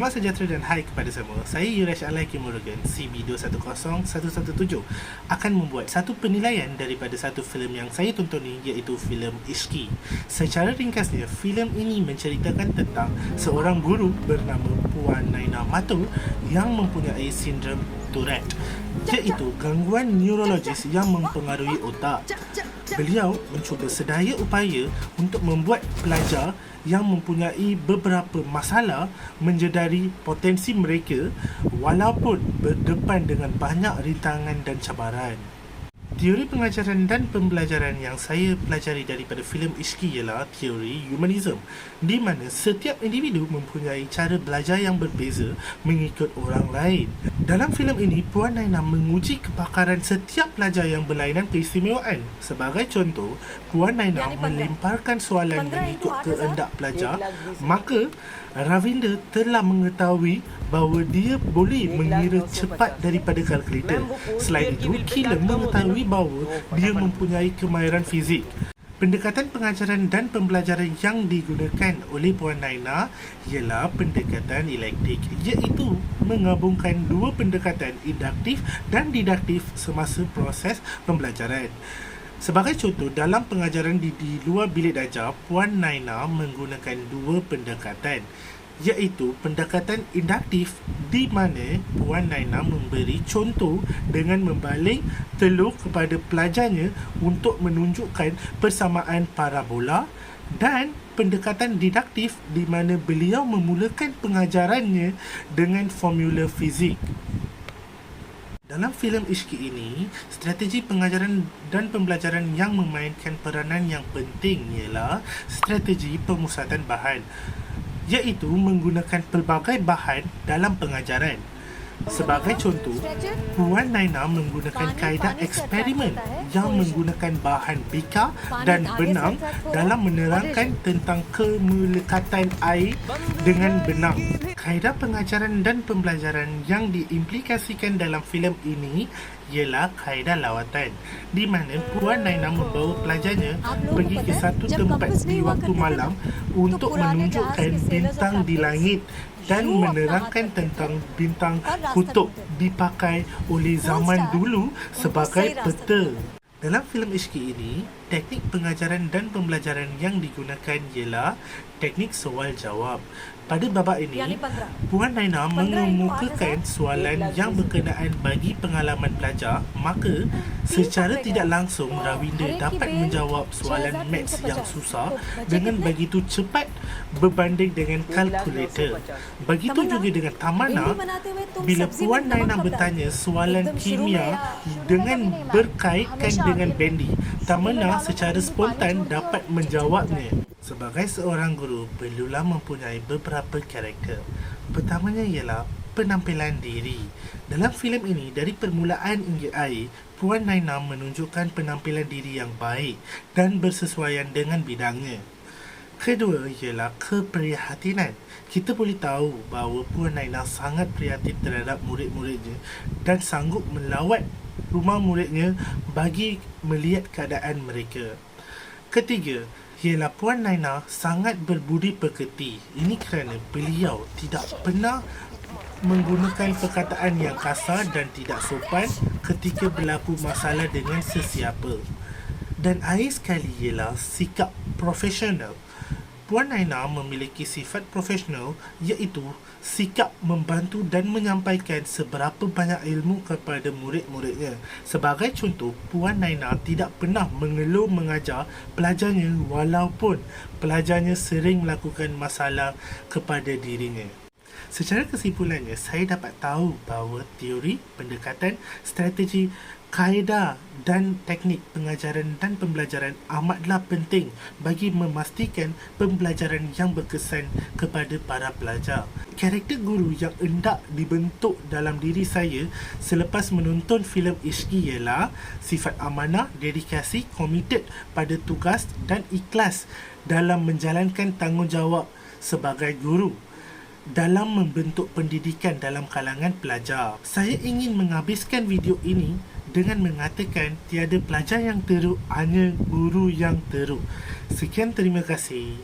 Selamat sejahtera dan hai kepada semua. Saya Yuresh Alaiki Murugan, CB210117 akan membuat satu penilaian daripada satu filem yang saya tonton ni, iaitu filem Ishqi. Secara ringkasnya, filem ini menceritakan tentang seorang guru bernama Puan Naina Matul yang mempunyai sindrom Tourette, iaitu gangguan neurologis yang mempengaruhi otak. Beliau mencuba sedaya upaya untuk membuat pelajar yang mempunyai beberapa masalah menjedari potensi mereka walaupun berdepan dengan banyak rintangan dan cabaran. Teori pengajaran dan pembelajaran yang saya pelajari daripada filem Ishqi ialah teori humanism, di mana setiap individu mempunyai cara belajar yang berbeza mengikut orang lain. Dalam filem ini, Puan Naina menguji kepakaran setiap pelajar yang berlainan keistimewaan. Sebagai contoh, Puan Naina melemparkan soalan mengikut kehendak pelajar, maka Ravinder telah mengetahui bahawa dia boleh mengira cepat daripada kalkulator. Selain itu, Killer mengetahui bahawa dia mempunyai kemahiran fizik. Pendekatan pengajaran dan pembelajaran yang digunakan oleh Puan Naina ialah pendekatan elektrik, iaitu menggabungkan dua pendekatan induktif dan didaktif semasa proses pembelajaran. Sebagai contoh, dalam pengajaran di luar bilik darjah, Puan Naina menggunakan dua pendekatan, iaitu pendekatan induktif di mana Puan Naina memberi contoh dengan membaling telur kepada pelajarnya untuk menunjukkan persamaan parabola, dan pendekatan didaktif di mana beliau memulakan pengajarannya dengan formula fizik. Dalam filem Ishqi ini, strategi pengajaran dan pembelajaran yang memainkan peranan yang penting ialah strategi pemusatan bahan, iaitu menggunakan pelbagai bahan dalam pengajaran. Sebagai contoh, Puan Naina menggunakan kaedah eksperimen yang menggunakan bahan bika dan benang dalam menerangkan tentang kemelekatan air dengan benang. Kaedah pengajaran dan pembelajaran yang diimplikasikan dalam filem ini ialah kaedah lawatan, di mana Puan Naina membawa pelajarnya pergi ke satu tempat di waktu malam untuk menunjukkan bintang di langit dan menerangkan tentang bintang kutub dipakai oleh zaman dulu sebagai peta. Dalam filem Ishqi ini, teknik pengajaran dan pembelajaran yang digunakan ialah teknik soal jawab. Pada babak ini, Puan Naina mengemukakan soalan yang berkenaan bagi pengalaman pelajar, maka secara tidak langsung Ravinder dapat menjawab soalan maths yang susah dengan begitu cepat berbanding dengan kalkulator. Begitu juga dengan Tamanna, bila Puan Naina bertanya soalan kimia dengan berkaitkan dengan bendi, Tamanna secara spontan dapat menjawabnya. Sebagai seorang guru, perlulah mempunyai beberapa karakter. Pertamanya ialah penampilan diri. Dalam filem ini, dari permulaan hingga akhir, Puan Naina menunjukkan penampilan diri yang baik dan bersesuaian dengan bidangnya. Kedua ialah keprihatinan. Kita boleh tahu bahawa Puan Naina sangat prihatin terhadap murid-muridnya dan sanggup melawat rumah muridnya bagi melihat keadaan mereka. Ketiga ialah Puan Naina sangat berbudi pekerti. Ini kerana beliau tidak pernah menggunakan perkataan yang kasar dan tidak sopan ketika berlaku masalah dengan sesiapa. Dan akhir sekali ialah sikap profesional. Puan Naina memiliki sifat profesional, iaitu sikap membantu dan menyampaikan seberapa banyak ilmu kepada murid-muridnya. Sebagai contoh, Puan Naina tidak pernah mengeluh mengajar pelajarnya walaupun pelajarnya sering melakukan masalah kepada dirinya. Secara kesimpulannya, saya dapat tahu bahawa teori, pendekatan, strategi, kaedah dan teknik pengajaran dan pembelajaran amatlah penting bagi memastikan pembelajaran yang berkesan kepada para pelajar. Karakter guru yang hendak dibentuk dalam diri saya selepas menonton filem Ishqi ialah sifat amanah, dedikasi, komited pada tugas dan ikhlas dalam menjalankan tanggungjawab sebagai guru dalam membentuk pendidikan dalam kalangan pelajar. Saya ingin menghabiskan video ini dengan mengatakan tiada pelajar yang teruk, hanya guru yang teruk. Sekian, terima kasih.